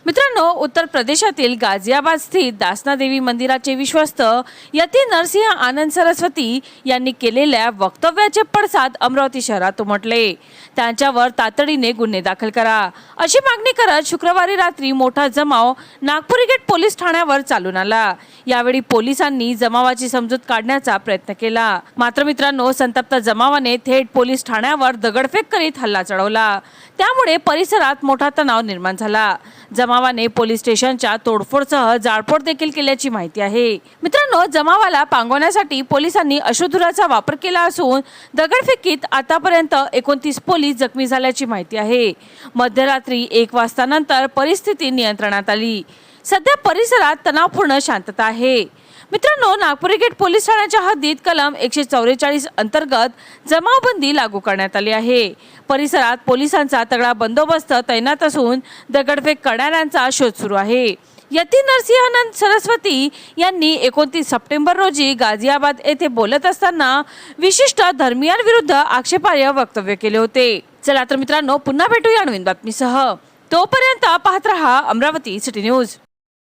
मित्रांनो, उत्तर प्रदेशातील गाझियाबाद स्थित दासना देवी मंदिराचे विश्वस्त यती नरसिंह आनंद सरस्वती यांनी केलेल्या वक्तव्याचे पडसाद अमरावती शहरात उमटले। त्यांच्यावर तातडीने गुन्हे दाखल करा अशी मागणी करत शुक्रवारी रात्री मोठा जमाव नागपुरी गेट पोलीस ठाण्यावर चालून आला। यावेळी पोलिसांनी जमावाची समजूत काढण्याचा प्रयत्न केला, मात्र मित्रांनो, संतप्त जमावाने थेट पोलीस ठाण्यावर दगडफेक करीत हल्ला चढवला। त्यामुळे परिसरात मोठा तणाव निर्माण झाला। जमावाने पोलीस स्टेशनच्या तोडफोडसह जाळपोळ देखील केल्याची माहिती आहे। मित्रांनो, जमावाला पांगवण्यासाठी पोलिसांनी अश्रुधुराचा वापर केला असून दगडफेकीत आतापर्यंत 29 पोलीस जखमी झाल्याची माहिती आहे। मध्यरात्री 1 वाजता नंतर परिस्थिती नियंत्रणात आली। सध्या परिसरात तणावपूर्ण शांतता आहे। मित्रांनो, नागपुरी गेट पोलीस ठाण्याच्या हद्दीत कलम 144 अंतर्गत जमावबंदी लागू करण्यात आली आहे। परिसरात पोलिसांचा तगडा बंदोबस्त तैनात असून दगडफेक करणाऱ्यांचा शोध सुरू आहे। यती नरसिंहानंद सरस्वती यांनी 29 सप्टेंबर रोजी गाझियाबाद येथे बोलत असताना विशिष्ट धर्मीयांविरुद्ध आक्षेपार्ह वक्तव्य केले होते। चला तर मित्रांनो, पुन्हा भेटूया नवीन बातमीसह। तोपर्यंत पाहत रहा अमरावती सिटी न्यूज।